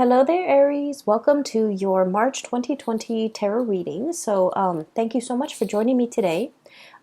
Hello there, Aries. Welcome to your March 2020 tarot reading. Thank you so much for joining me today.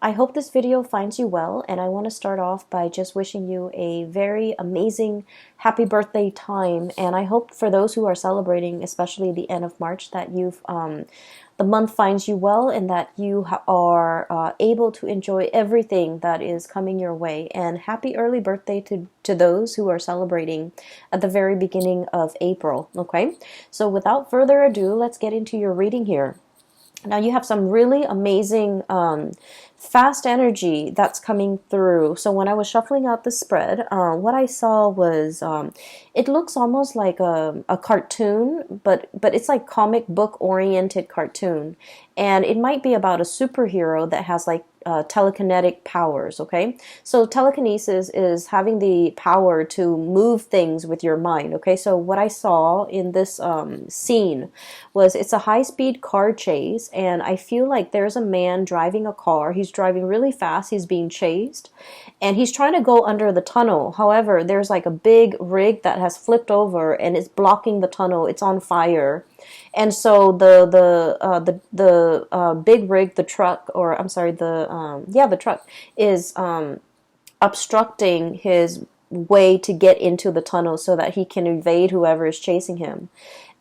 I hope this video finds you well, and I want to start off by just wishing you a very amazing happy birthday time. And I hope for those who are celebrating, especially the end of March, that the month finds you well and that you are able to enjoy everything that is coming your way. And happy early birthday to those who are celebrating at the very beginning of April. Okay, so without further ado, let's get into your reading here. Now you have some really amazing fast energy that's coming through. So when I was shuffling out the spread, what I saw was it looks almost like a cartoon, but it's like comic book oriented cartoon, and it might be about a superhero that has like telekinetic powers. Okay, so telekinesis is having the power to move things with your mind. Okay, so what I saw in this scene was it's a high-speed car chase, and I feel like there's a man driving a car. He's driving really fast. He's being chased, and he's trying to go under the tunnel. However, there's like a big rig that has flipped over and it's blocking the tunnel. It's on fire. And so the big rig, the truck, or I'm sorry, the truck is obstructing his way to get into the tunnel so that he can evade whoever is chasing him.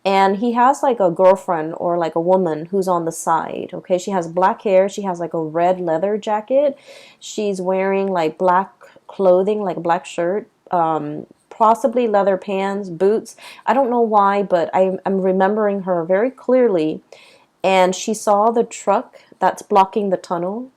And he has like a girlfriend or like a woman who's on the side. Okay, she has black hair. She has like a red leather jacket. She's wearing like black clothing, like a black shirt. Possibly leather pants, boots. I don't know why, but I'm remembering her very clearly. And she saw the truck that's blocking the tunnel,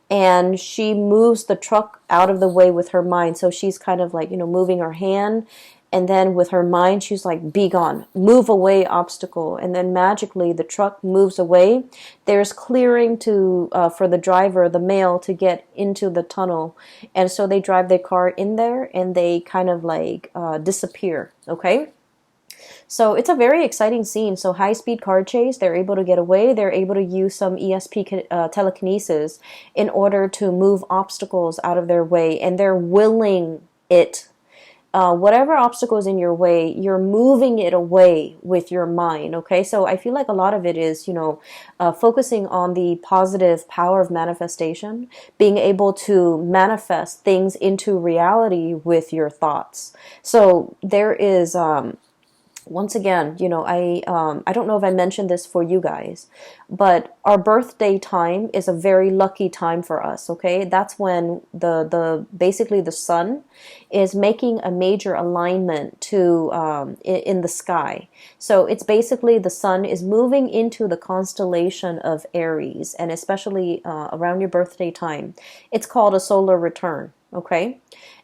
and she moves the truck out of the way with her mind. So she's kind of like, moving her hand, and then with her mind, she's like, be gone, move away, obstacle. And then magically the truck moves away. There's clearing for the driver, the male, to get into the tunnel. And so they drive their car in there and they kind of like disappear. Okay. So it's a very exciting scene. So high-speed car chase, they're able to get away. They're able to use some ESP telekinesis in order to move obstacles out of their way. And they're willing it. Whatever obstacle is in your way, you're moving it away with your mind. Okay, so I feel like a lot of it is, focusing on the positive power of manifestation, being able to manifest things into reality with your thoughts. So there is, once again, I don't know if I mentioned this for you guys, but our birthday time is a very lucky time for us. Okay, that's when basically the sun is making a major alignment to in the sky. So it's basically the sun is moving into the constellation of Aries, and especially around your birthday time, it's called a solar return. Okay.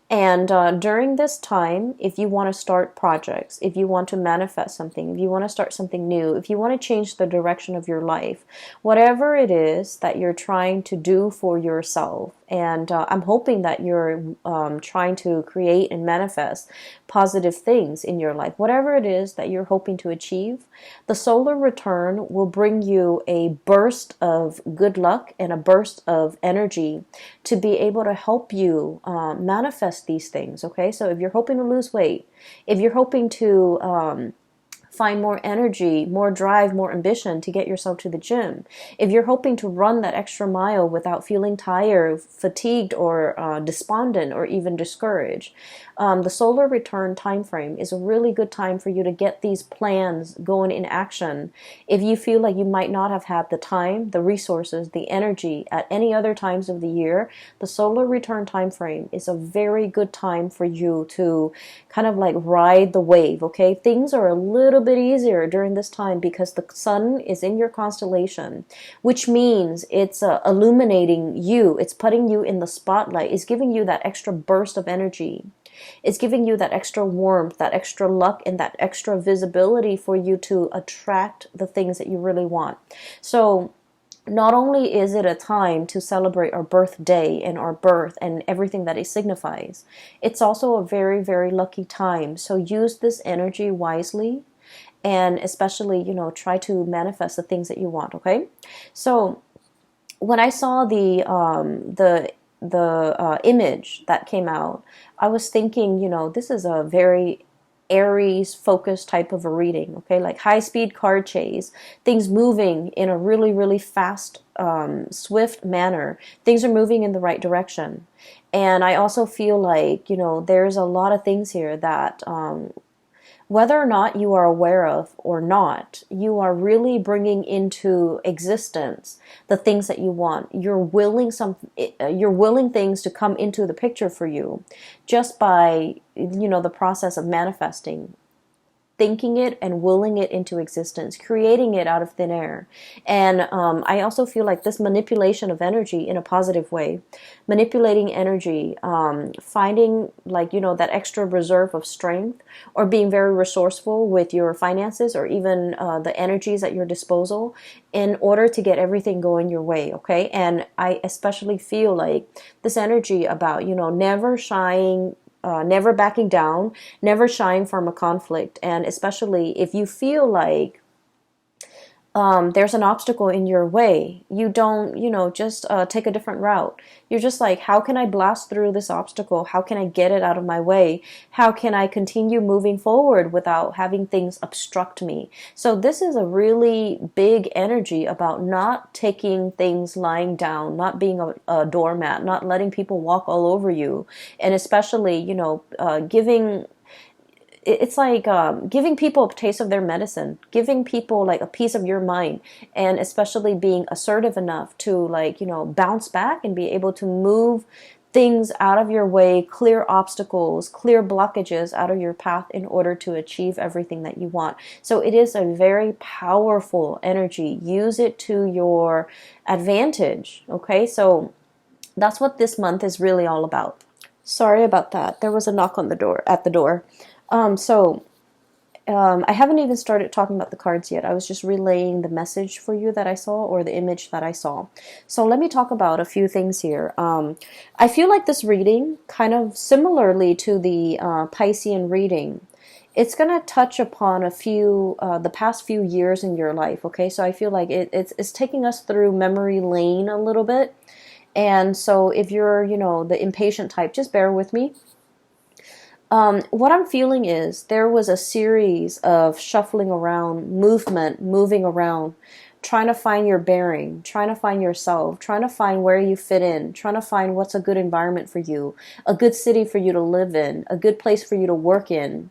And during this time, if you want to start projects, if you want to manifest something, if you want to start something new, if you want to change the direction of your life, whatever it is that you're trying to do for yourself, and I'm hoping that you're trying to create and manifest positive things in your life. Whatever it is that you're hoping to achieve, the solar return will bring you a burst of good luck and a burst of energy to be able to help you manifest these things. Okay, so if you're hoping to lose weight, if you're hoping to find more energy, more drive, more ambition to get yourself to the gym, if you're hoping to run that extra mile without feeling tired, fatigued, or despondent, or even discouraged, the solar return time frame is a really good time for you to get these plans going in action. If you feel like you might not have had the time, the resources, the energy at any other times of the year, the solar return time frame is a very good time for you to kind of like ride the wave. Okay, things are a little bit easier during this time because the sun is in your constellation, which means it's illuminating you. It's putting you in the spotlight. It's giving you that extra burst of energy. It's giving you that extra warmth, that extra luck, and that extra visibility for you to attract the things that you really want. So not only is it a time to celebrate our birthday and our birth and everything that it signifies, it's also a very, very lucky time. So use this energy wisely, and especially, try to manifest the things that you want. Okay, so when I saw the image that came out, I was thinking, this is a very Aries focused type of a reading, okay? Like high speed car chase, things moving in a really, really fast, swift manner. Things are moving in the right direction. And I also feel like, there's a lot of things here that, whether or not you are aware of or not, you are really bringing into existence the things that you want. You're willing things to come into the picture for you just by, the process of manifesting, thinking it and willing it into existence, creating it out of thin air. And I also feel like this manipulation of energy in a positive way, manipulating energy, finding that extra reserve of strength, or being very resourceful with your finances, or even the energies at your disposal in order to get everything going your way, okay? And I especially feel like this energy about, never shying, never backing down, never shying from a conflict. And especially if you feel like there's an obstacle in your way, you don't, just take a different route. You're just like, how can I blast through this obstacle? How can I get it out of my way? How can I continue moving forward without having things obstruct me? So this is a really big energy about not taking things lying down, not being a doormat, not letting people walk all over you. And especially, giving... It's like giving people a taste of their medicine, giving people like a piece of your mind, and especially being assertive enough to bounce back and be able to move things out of your way, clear obstacles, clear blockages out of your path in order to achieve everything that you want. So it is a very powerful energy. Use it to your advantage, okay? So that's what this month is really all about. Sorry about that. There was a knock on the door, at the door. I haven't even started talking about the cards yet. I was just relaying the message for you that I saw, or the image that I saw. So let me talk about a few things here. I feel like this reading, kind of similarly to the Piscean reading, it's going to touch upon the past few years in your life, okay? So I feel like it's taking us through memory lane a little bit. And so if you're, the impatient type, just bear with me. What I'm feeling is there was a series of shuffling around, moving around, trying to find your bearing, trying to find yourself, trying to find where you fit in, trying to find what's a good environment for you, a good city for you to live in, a good place for you to work in,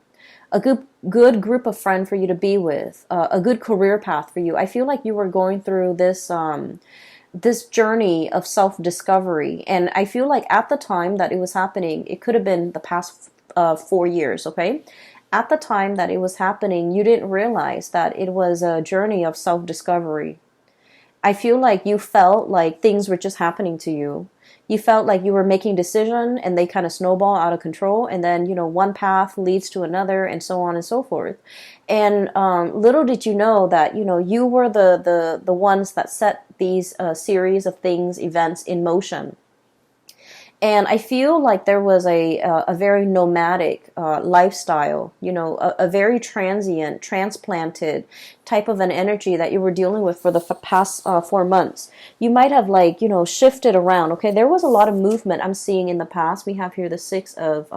a good group of friends for you to be with, a good career path for you. I feel like you were going through this journey of self-discovery, and I feel like at the time that it was happening, it could have been the past 4 years, okay? At the time that it was happening, you didn't realize that it was a journey of self-discovery. I feel like you felt like things were just happening to you. You felt like you were making decisions and they kind of snowball out of control, and then, one path leads to another, and so on and so forth. And little did you know that, you were the ones that set these series of things, events in motion. And I feel like there was a very nomadic lifestyle, a very transient, transplanted type of an energy that you were dealing with for the past 4 months. You might have shifted around. Okay, there was a lot of movement I'm seeing in the past. We have here the Six of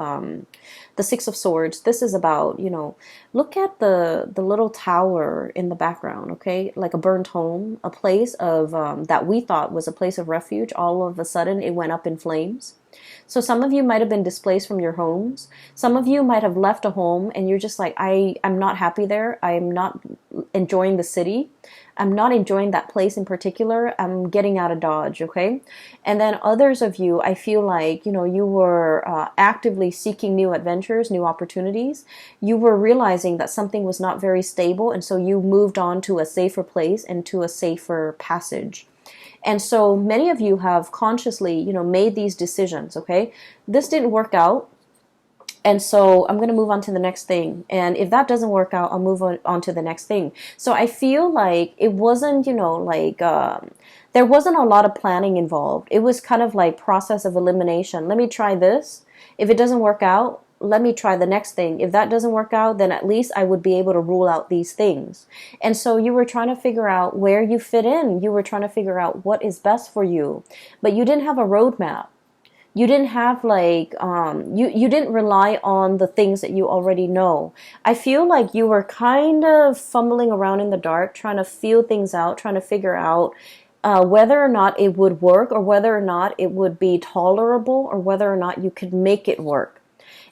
Swords. This is about, look at the little tower in the background, okay? Like a burnt home, a place of that we thought was a place of refuge. All of a sudden, it went up in flames. So some of you might have been displaced from your homes. Some of you might have left a home and you're just like, I'm not happy there. I am not enjoying the city. I'm not enjoying that place in particular. I'm getting out of Dodge, okay? And then others of you, I feel like, you were actively seeking new adventures, new opportunities. You were realizing that something was not very stable, and so you moved on to a safer place and to a safer passage. And so many of you have consciously, made these decisions, okay? This didn't work out. And so I'm going to move on to the next thing. And if that doesn't work out, I'll move on to the next thing. So I feel like it wasn't, there wasn't a lot of planning involved. It was kind of like process of elimination. Let me try this. If it doesn't work out, let me try the next thing. If that doesn't work out, then at least I would be able to rule out these things. And so you were trying to figure out where you fit in. You were trying to figure out what is best for you. But you didn't have a roadmap. You didn't have like you didn't rely on the things that you already know. I feel like you were kind of fumbling around in the dark, trying to feel things out, trying to figure out whether or not it would work, or whether or not it would be tolerable, or whether or not you could make it work.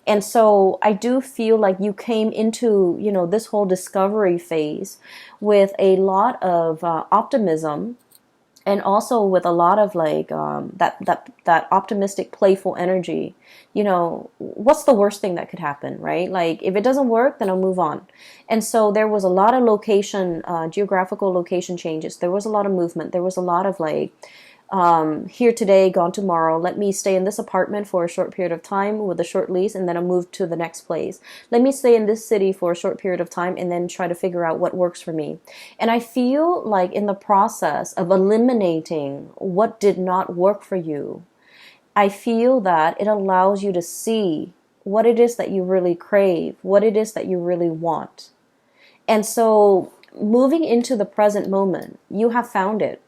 And so I do feel like you came into, this whole discovery phase with a lot of optimism, and also with a lot of like that optimistic, playful energy. What's the worst thing that could happen, right? Like, if it doesn't work, then I'll move on. And so there was a lot of geographical location changes. There was a lot of movement. There was a lot of like, here today, gone tomorrow. Let me stay in this apartment for a short period of time with a short lease, and then I'll move to the next place. Let me stay in this city for a short period of time, and then try to figure out what works for me. And I feel like in the process of eliminating what did not work for you, I feel that it allows you to see what it is that you really crave, what it is that you really want. And so, moving into the present moment, you have found it.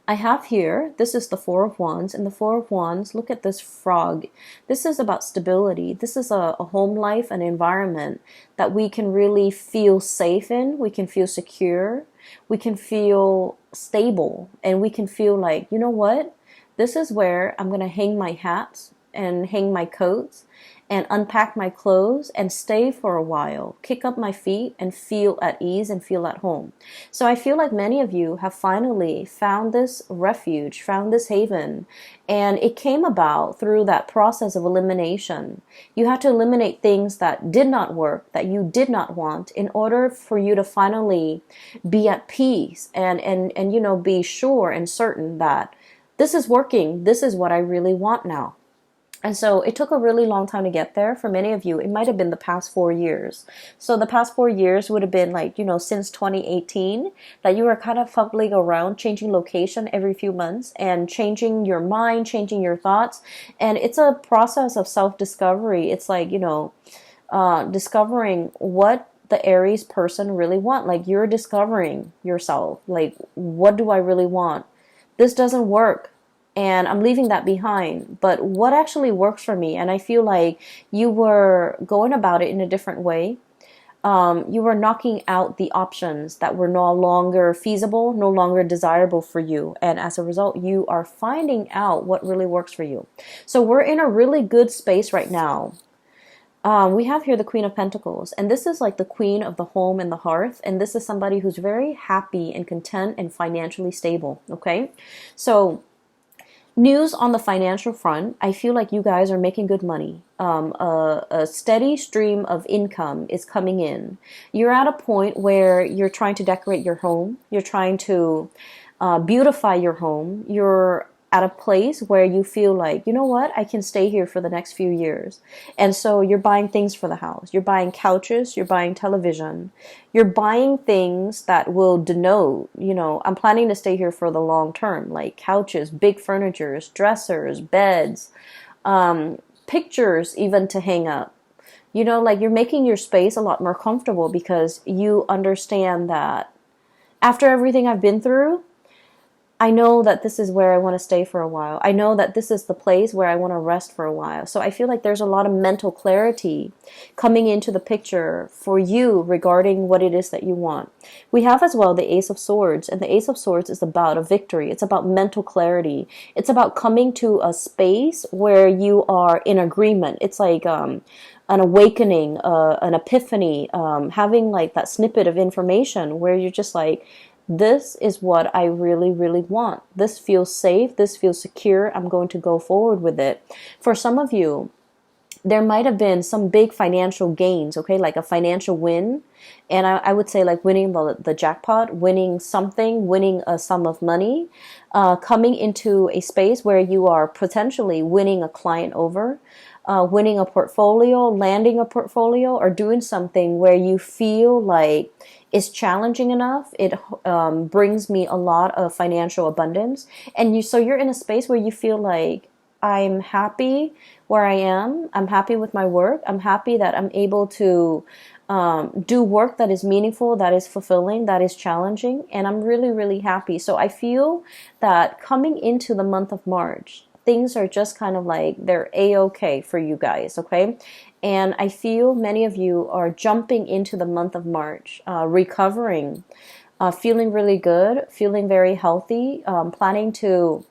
I have here, this is the Four of Wands, and the Four of Wands, look at this frog. This is about stability. This is a home life, an environment that we can really feel safe in. We can feel secure. We can feel stable. And we can feel like, you know what? This is where I'm going to hang my hats and hang my coats and unpack my clothes and stay for a while, kick up my feet and feel at ease and feel at home. So I feel like many of you have finally found this refuge, found this haven, and it came about through that process of elimination. You had to eliminate things that did not work, that you did not want, in order for you to finally be at peace and be sure and certain that this is working, this is what I really want now. And so it took a really long time to get there. For many of you, it might have been the past 4 years. So the past 4 years would have been like, since 2018, that you were kind of fumbling around, changing location every few months and changing your mind, changing your thoughts. And it's a process of self-discovery. It's like, discovering what the Aries person really want. Like, you're discovering yourself. Like, what do I really want? This doesn't work, and I'm leaving that behind. But what actually works for me? And I feel like you were going about it in a different way. You were knocking out the options that were no longer feasible, no longer desirable for you. And as a result, you are finding out what really works for you. So we're in a really good space right now. We have here the Queen of Pentacles, and this is like the queen of the home and the hearth, and this is somebody who's very happy and content and financially stable, okay? So, news on the financial front, I feel like you guys are making good money. A steady stream of income is coming in. You're at a point where you're trying to decorate your home, you're trying to beautify your home, you're at a place where you feel like, you know what, I can stay here for the next few years. And so you're buying things for the house. You're buying couches, you're buying television. You're buying things that will denote, I'm planning to stay here for the long term, like couches, big furnitures, dressers, beds, pictures even to hang up. Like, you're making your space a lot more comfortable because you understand that after everything I've been through, I know that this is where I want to stay for a while. I know that this is the place where I want to rest for a while. So I feel like there's a lot of mental clarity coming into the picture for you regarding what it is that you want. We have as well the Ace of Swords, and the Ace of Swords is about a victory. It's about mental clarity. It's about coming to a space where you are in agreement. It's like an awakening, an epiphany, having like that snippet of information where you're just like, this is what I really, really want. This feels safe. This feels secure. I'm going to go forward with it. For some of you, there might have been some big financial gains, okay, like a financial win. And I would say like winning the jackpot, winning something, winning a sum of money, coming into a space where you are potentially winning a client over, winning a portfolio, landing a portfolio, or doing something where you feel like is challenging enough. It brings me a lot of financial abundance. And so you're in a space where you feel like, I'm happy where I am. I'm happy with my work. I'm happy that I'm able to do work that is meaningful, that is fulfilling, that is challenging. And I'm really, really happy. So I feel that coming into the month of March, things are just kind of like, they're a-okay for you guys, okay? And I feel many of you are jumping into the month of March, recovering, feeling really good, feeling very healthy, planning to,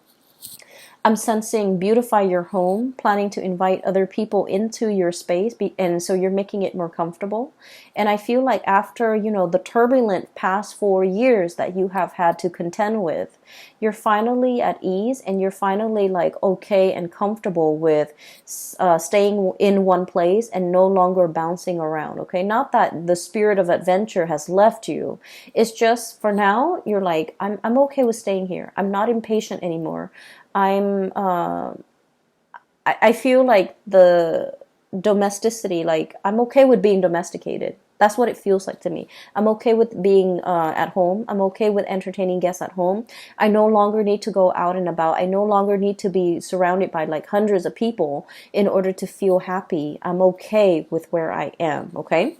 I'm sensing, beautify your home, planning to invite other people into your space, and so you're making it more comfortable. And I feel like after, the turbulent past 4 years that you have had to contend with, you're finally at ease, and you're finally like okay and comfortable with staying in one place and no longer bouncing around, okay? Not that the spirit of adventure has left you. It's just for now, you're like, I'm okay with staying here. I'm not impatient anymore. I feel like the domesticity, like I'm okay with being domesticated. That's what it feels like to me. I'm okay with being at home. I'm okay with entertaining guests at home. I no longer need to go out and about. I no longer need to be surrounded by like hundreds of people in order to feel happy. I'm okay with where I am, okay?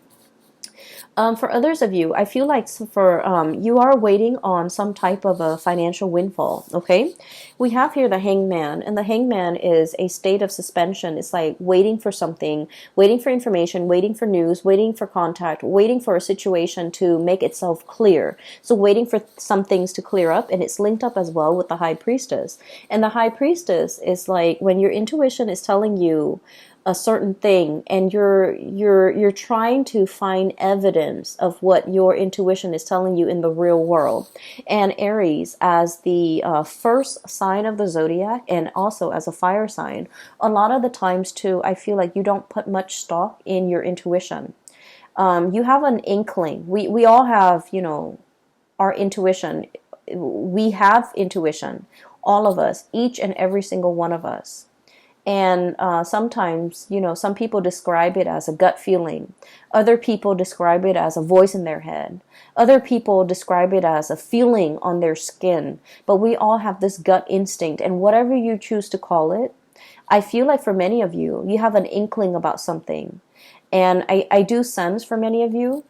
For others of you, I feel like you are waiting on some type of a financial windfall, okay? We have here the hangman, and the hangman is a state of suspension. It's like waiting for something, waiting for information, waiting for news, waiting for contact, waiting for a situation to make itself clear. So waiting for some things to clear up, and it's linked up as well with the high priestess. And the high priestess is like when your intuition is telling you a certain thing, and you're trying to find evidence of what your intuition is telling you in the real world. And Aries, as the first sign of the zodiac, and also as a fire sign, a lot of the times too, I feel like you don't put much stock in your intuition. You have an inkling. We all have, our intuition. We have intuition, all of us, each and every single one of us. And sometimes, some people describe it as a gut feeling. Other people describe it as a voice in their head. Other people describe it as a feeling on their skin. But we all have this gut instinct. And whatever you choose to call it, I feel like for many of you, you have an inkling about something. And I do sense for many of you,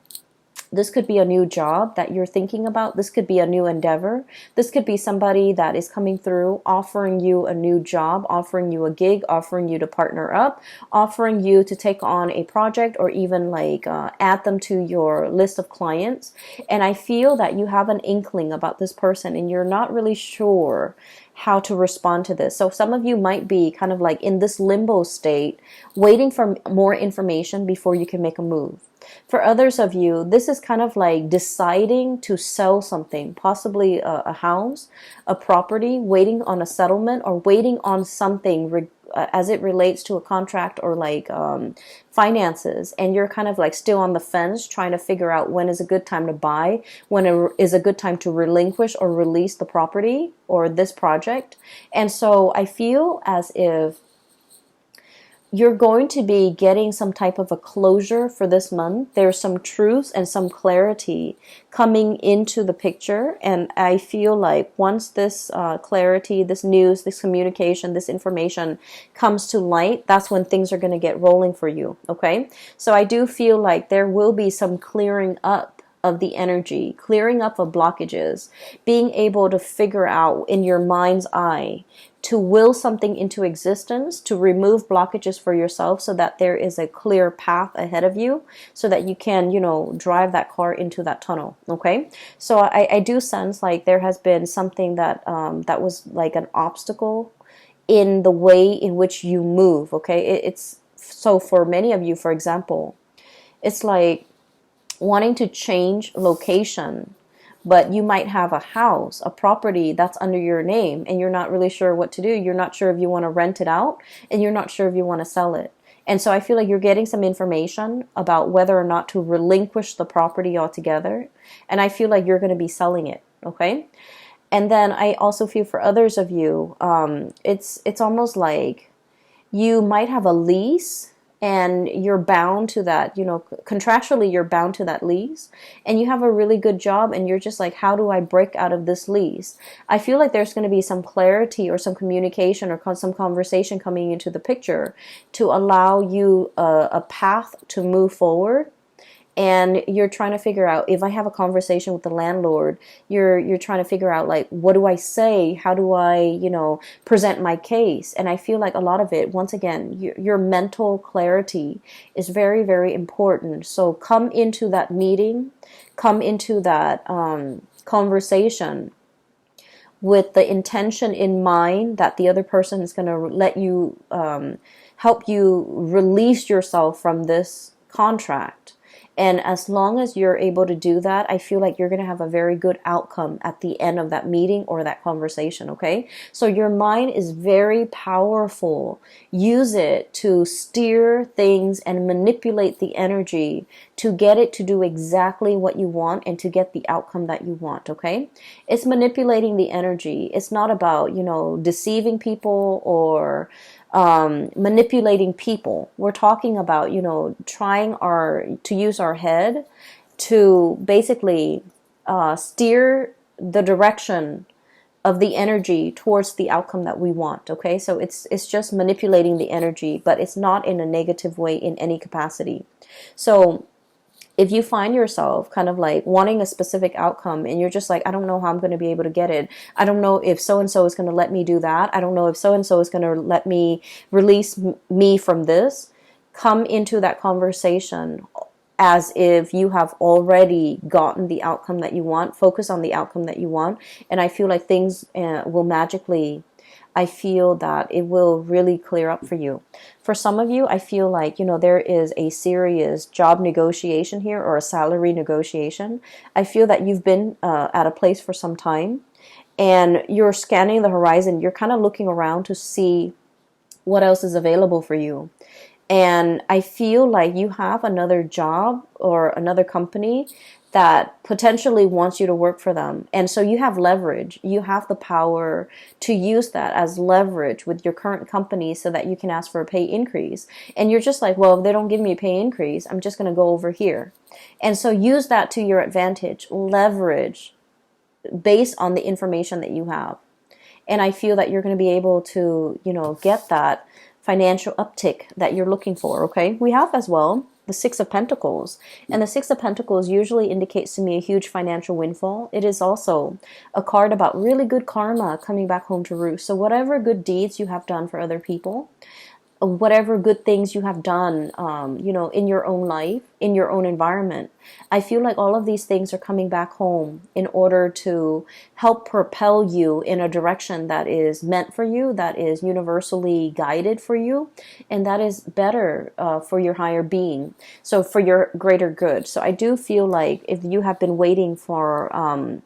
this could be a new job that you're thinking about. This could be a new endeavor. This could be somebody that is coming through, offering you a new job, offering you a gig, offering you to partner up, offering you to take on a project, or even like add them to your list of clients. And I feel that you have an inkling about this person, and you're not really sure how to respond to this. So some of you might be kind of like in this limbo state, waiting for more information before you can make a move. For others of you, this is kind of like deciding to sell something, possibly a house, a property, waiting on a settlement, or waiting on something as it relates to a contract, or like finances. And you're kind of like still on the fence, trying to figure out when is a good time to buy, when is a good time to relinquish or release the property or this project. And so I feel as if you're going to be getting some type of a closure for this month. There's some truths and some clarity coming into the picture. And I feel like once this clarity, this news, this communication, this information comes to light, that's when things are going to get rolling for you. Okay. So I do feel like there will be some clearing up of the energy, clearing up of blockages, being able to figure out in your mind's eye to will something into existence, to remove blockages for yourself so that there is a clear path ahead of you, so that you can, drive that car into that tunnel. Okay. So I do sense like there has been something that, that was like an obstacle in the way in which you move. Okay. It's so for many of you, for example, it's like wanting to change location, but you might have a house, a property that's under your name, and you're not really sure what to do. You're not sure if you want to rent it out, and you're not sure if you want to sell it. And so I feel like you're getting some information about whether or not to relinquish the property altogether. And I feel like you're going to be selling it. Okay. And then I also feel for others of you, it's almost like you might have a lease, and you're bound to that, contractually you're bound to that lease, and you have a really good job, and you're just like, how do I break out of this lease? I feel like there's going to be some clarity or some communication or some conversation coming into the picture to allow you a path to move forward. and you're trying to figure out, if I have a conversation with the landlord, you're trying to figure out, like, what do I say? How do I, present my case? And I feel like a lot of it, once again, your mental clarity is very, very important. So come into that meeting, come into that conversation with the intention in mind that the other person is going to let you, help you release yourself from this contract. And as long as you're able to do that, I feel like you're going to have a very good outcome at the end of that meeting or that conversation, okay? So your mind is very powerful. Use it to steer things and manipulate the energy to get it to do exactly what you want and to get the outcome that you want, okay? It's manipulating the energy. It's not about, deceiving people or manipulating people. We're talking about, trying to use our head to basically steer the direction of the energy towards the outcome that we want. Okay, so it's just manipulating the energy, but it's not in a negative way in any capacity. So if you find yourself kind of like wanting a specific outcome and you're just like, I don't know how I'm going to be able to get it. I don't know if so-and-so is going to let me do that. I don't know if so-and-so is going to let me release me from this. Come into that conversation as if you have already gotten the outcome that you want. Focus on the outcome that you want. And I feel like things will magically, I feel that it will really clear up for you. For some of you, I feel like, there is a serious job negotiation here or a salary negotiation. I feel that you've been at a place for some time and you're scanning the horizon. You're kind of looking around to see what else is available for you. And I feel like you have another job or another company that potentially wants you to work for them. And so you have leverage. You have the power to use that as leverage with your current company so that you can ask for a pay increase. And you're just like, well, if they don't give me a pay increase, I'm just going to go over here. And so use that to your advantage. Leverage based on the information that you have. And I feel that you're going to be able to, get that financial uptick that you're looking for, okay? We have as well the Six of Pentacles. And the Six of Pentacles usually indicates to me a huge financial windfall. It is also a card about really good karma coming back home to roost. So whatever good deeds you have done for other people, whatever good things you have done, in your own life, in your own environment, I feel like all of these things are coming back home in order to help propel you in a direction that is meant for you, that is universally guided for you, and that is better for your higher being, so for your greater good. So I do feel like if you have been waiting for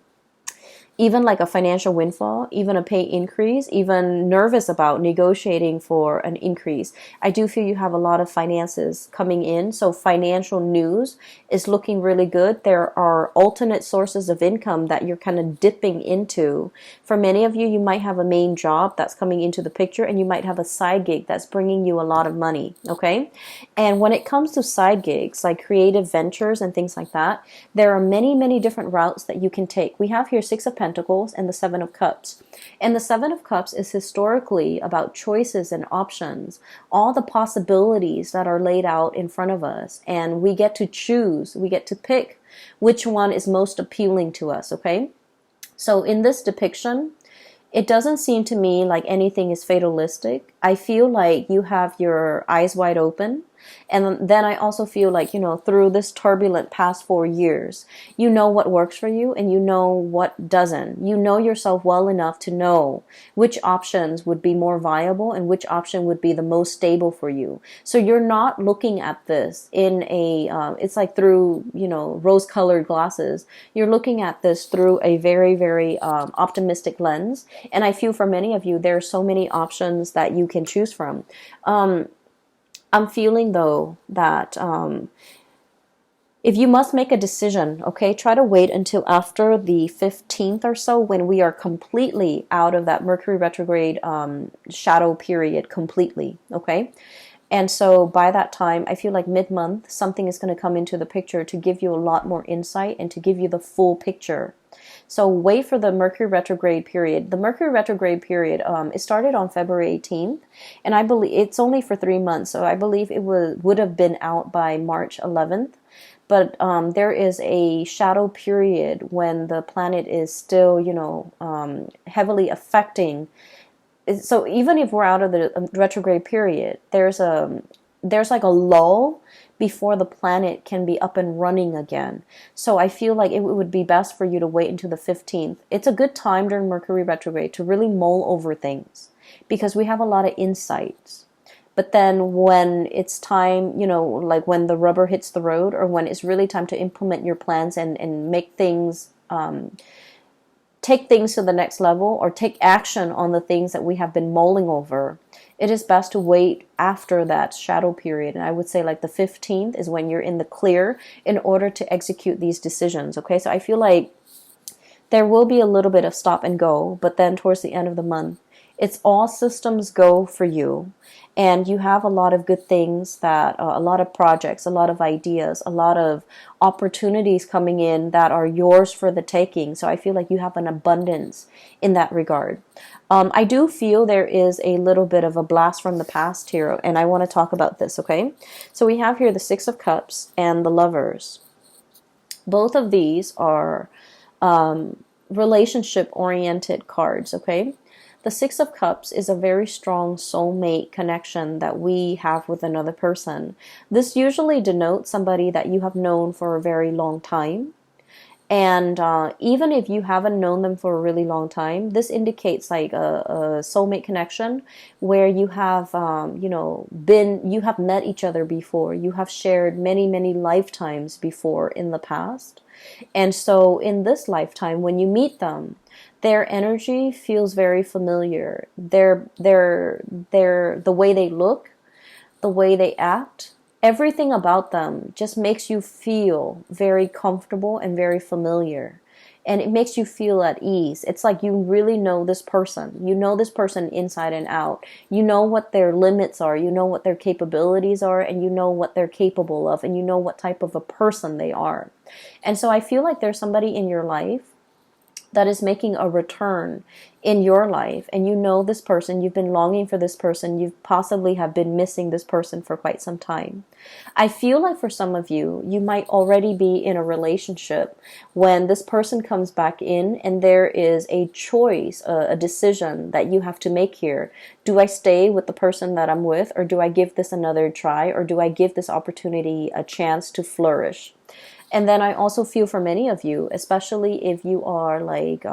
even like a financial windfall, even a pay increase, even nervous about negotiating for an increase, I do feel you have a lot of finances coming in. So financial news is looking really good. There are alternate sources of income that you're kind of dipping into. For many of you, you might have a main job that's coming into the picture, and you might have a side gig that's bringing you a lot of money, okay? And when it comes to side gigs, like creative ventures and things like that, there are many, many different routes that you can take. We have here Six of Pentacles and the Seven of Cups. And the Seven of Cups is historically about choices and options, all the possibilities that are laid out in front of us. And we get to choose, we get to pick which one is most appealing to us, okay? So in this depiction, it doesn't seem to me like anything is fatalistic. I feel like you have your eyes wide open. And then I also feel like, through this turbulent past 4 years, you know what works for you and you know what doesn't. You know yourself well enough to know which options would be more viable and which option would be the most stable for you. So you're not looking at this in it's like through, rose-colored glasses. You're looking at this through a very, very optimistic lens. And I feel for many of you, there are so many options that you can choose from. I'm feeling, though, that if you must make a decision, okay, try to wait until after the 15th or so, when we are completely out of that Mercury retrograde shadow period completely, okay? And so by that time, I feel like mid-month, something is going to come into the picture to give you a lot more insight and to give you the full picture. So wait for the Mercury retrograde period. The Mercury retrograde period, it started on February 18th, and I believe it's only for 3 months. So I believe it would have been out by March 11th. but there is a shadow period when the planet is still, heavily affecting. So even if we're out of the retrograde period, there's like a lull before the planet can be up and running again. So I feel like it would be best for you to wait until the 15th. It's a good time during Mercury retrograde to really mull over things because we have a lot of insights. But then when it's time, like when the rubber hits the road, or when it's really time to implement your plans and make things, take things to the next level, or take action on the things that we have been mulling over, it is best to wait after that shadow period. And I would say like the 15th is when you're in the clear in order to execute these decisions. Okay, so I feel like there will be a little bit of stop and go, but then towards the end of the month, it's all systems go for you. And you have a lot of good things, that a lot of projects, a lot of ideas, a lot of opportunities coming in that are yours for the taking. So I feel like you have an abundance in that regard. I do feel there is a little bit of a blast from the past here, and I want to talk about this, okay? So we have here the Six of Cups and the Lovers. Both of these are relationship-oriented cards, okay? The Six of Cups is a very strong soulmate connection that we have with another person. This usually denotes somebody that you have known for a very long time. And even if you haven't known them for a really long time, this indicates like a soulmate connection where you have, you have met each other before. You have shared many, many lifetimes before in the past. And so in this lifetime, when you meet them, their energy feels very familiar. The way they look, the way they act, everything about them just makes you feel very comfortable and very familiar. And it makes you feel at ease. It's like you really know this person. You know this person inside and out. You know what their limits are. You know what their capabilities are. And you know what they're capable of. And you know what type of a person they are. And so I feel like there's somebody in your life that is making a return in your life, and you know this person, you've been longing for this person, you possibly have been missing this person for quite some time. I feel like for some of you, you might already be in a relationship when this person comes back in and there is a choice, a decision that you have to make here. Do I stay with the person that I'm with, or do I give this another try, or do I give this opportunity a chance to flourish? And then I also feel for many of you, especially if you are like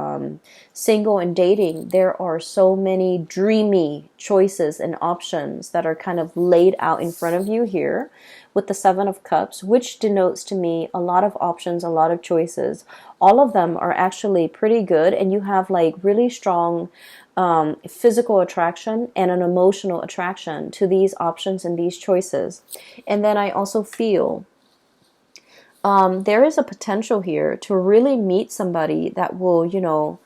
single and dating, there are so many dreamy choices and options that are kind of laid out in front of you here with the Seven of Cups, which denotes to me a lot of options, a lot of choices. All of them are actually pretty good, and you have like really strong physical attraction and an emotional attraction to these options and these choices. And then I also feel there is a potential here to really meet somebody that will,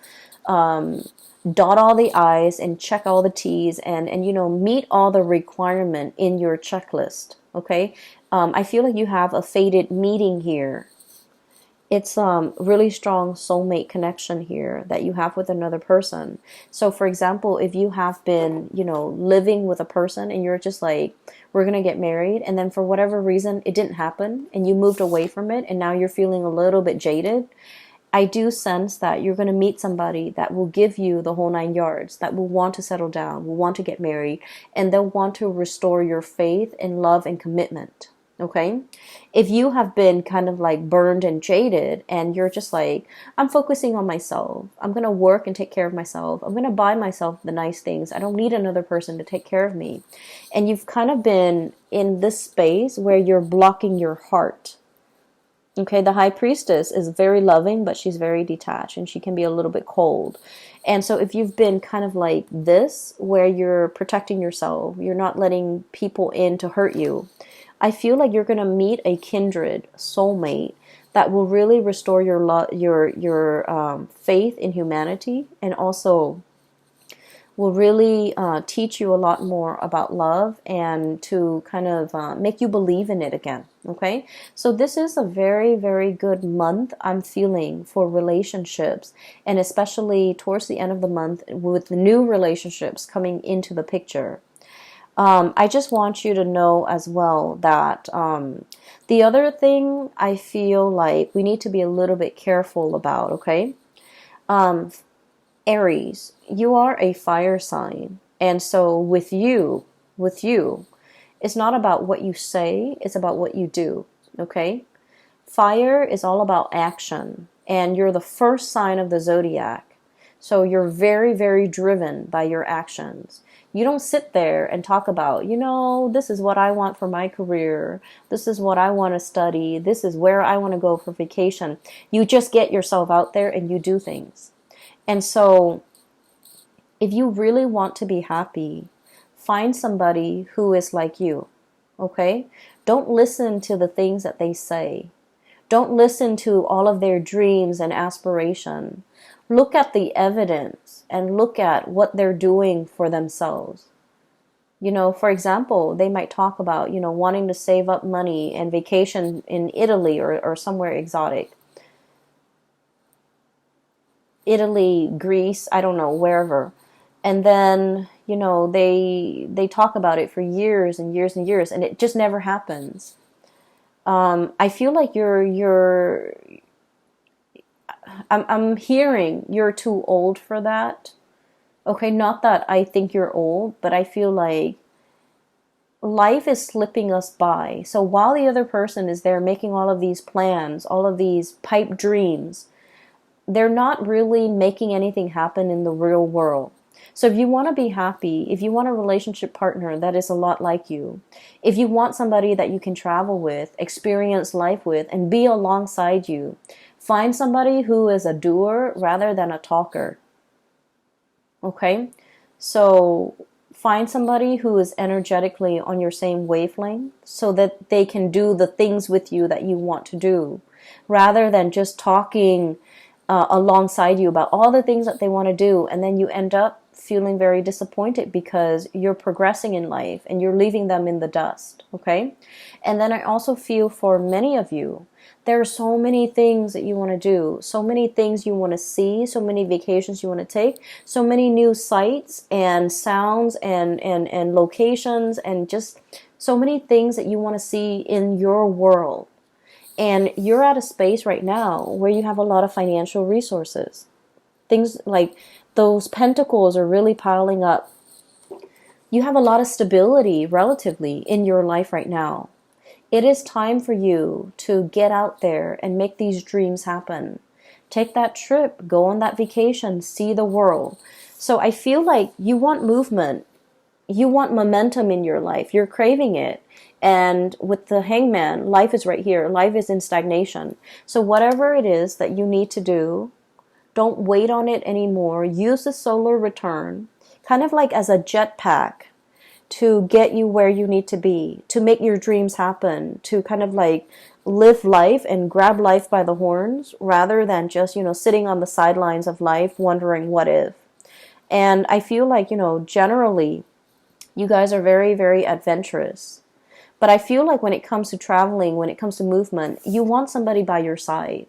dot all the I's and check all the T's and meet all the requirement in your checklist. Okay. I feel like you have a fated meeting here. It's really strong soulmate connection here that you have with another person. So for example, if you have been, living with a person and you're just like, we're going to get married, and then for whatever reason, it didn't happen and you moved away from it and now you're feeling a little bit jaded, I do sense that you're going to meet somebody that will give you the whole 9 yards, that will want to settle down, will want to get married, and they'll want to restore your faith in love and commitment. Okay? If you have been kind of like burned and jaded and you're just like, I'm focusing on myself. I'm going to work and take care of myself. I'm going to buy myself the nice things. I don't need another person to take care of me. And you've kind of been in this space where you're blocking your heart. Okay, the High Priestess is very loving, but she's very detached and she can be a little bit cold. And so if you've been kind of like this, where you're protecting yourself, you're not letting people in to hurt you, I feel like you're going to meet a kindred soulmate that will really restore your faith in humanity, and also will really teach you a lot more about love and to kind of make you believe in it again. Okay, so this is a very, very good month I'm feeling for relationships, and especially towards the end of the month with the new relationships coming into the picture. I just want you to know as well that The other thing I feel like we need to be a little bit careful about, okay? Um, Aries, you are a fire sign. And so with you, it's not about what you say, it's about what you do, okay? Fire is all about action, and you're the first sign of the zodiac. So you're very, very driven by your actions. You don't sit there and talk about, this is what I want for my career. This is what I want to study. This is where I want to go for vacation. You just get yourself out there and you do things. And so if you really want to be happy, find somebody who is like you, okay? Don't listen to the things that they say. Don't listen to all of their dreams and aspiration. Look at the evidence and look at what they're doing for themselves. For example, they might talk about, wanting to save up money and vacation in Italy or somewhere exotic. Italy, Greece, I don't know, wherever. And then, they talk about it for years and years and years, and it just never happens. I feel like I'm hearing you're too old for that. Okay, not that I think you're old, but I feel like life is slipping us by. So while the other person is there making all of these plans, all of these pipe dreams, they're not really making anything happen in the real world. So if you want to be happy, if you want a relationship partner that is a lot like you, if you want somebody that you can travel with, experience life with, and be alongside you, find somebody who is a doer rather than a talker. Okay? So find somebody who is energetically on your same wavelength so that they can do the things with you that you want to do, rather than just talking alongside you about all the things that they want to do, and then you end up feeling very disappointed because you're progressing in life and you're leaving them in the dust, okay? And then I also feel for many of you, there are so many things that you want to do, so many things you want to see, so many vacations you want to take, so many new sights and sounds and locations, and just so many things that you want to see in your world. And you're at a space right now where you have a lot of financial resources. Things like those pentacles are really piling up. You have a lot of stability relatively in your life right now. It is time for you to get out there and make these dreams happen. Take that trip, go on that vacation, see the world. So I feel like you want movement. You want momentum in your life. You're craving it. And with the Hangman, life is right here. Life is in stagnation. So whatever it is that you need to do, don't wait on it anymore. Use the solar return, kind of like as a jetpack, to get you where you need to be, to make your dreams happen, to kind of like live life and grab life by the horns, rather than just, sitting on the sidelines of life wondering what if. And I feel like, generally, you guys are very, very adventurous. But I feel like when it comes to traveling, when it comes to movement, you want somebody by your side.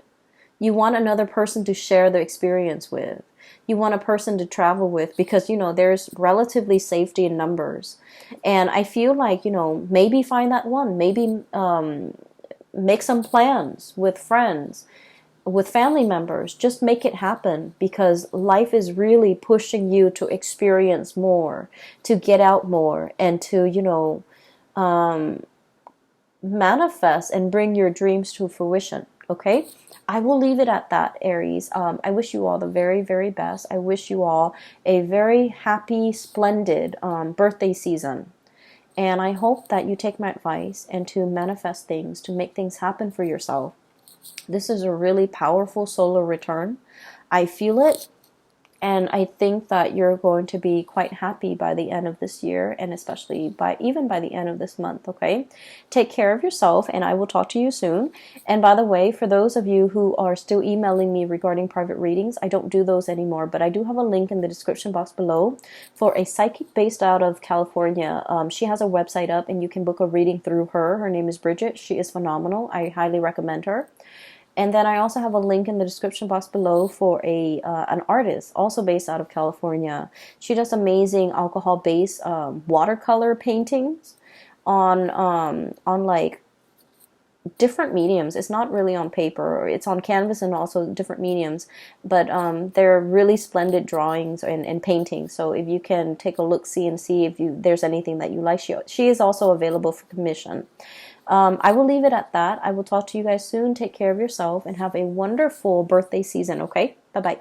You want another person to share the experience with. You want a person to travel with because, there's relatively safety in numbers. And I feel like, maybe find that one. Maybe make some plans with friends, with family members. Just make it happen, because life is really pushing you to experience more, to get out more, and to, manifest and bring your dreams to fruition. Okay? I will leave it at that, Aries. I wish you all the very, very best. I wish you all a very happy, splendid birthday season. And I hope that you take my advice and to manifest things, to make things happen for yourself. This is a really powerful solar return. I feel it. And I think that you're going to be quite happy by the end of this year, and especially even by the end of this month, okay? Take care of yourself, and I will talk to you soon. And by the way, for those of you who are still emailing me regarding private readings, I don't do those anymore, but I do have a link in the description box below for a psychic based out of California. She has a website up, and you can book a reading through her. Her name is Bridget. She is phenomenal. I highly recommend her. And then I also have a link in the description box below for an artist also based out of California. She does amazing alcohol-based watercolor paintings on like different mediums. It's not really on paper. It's on canvas and also different mediums. But they're really splendid drawings and paintings. So if you can take a look, see, and see if there's anything that you like, she is also available for commission. I will leave it at that. I will talk to you guys soon. Take care of yourself and have a wonderful birthday season, okay? Bye-bye.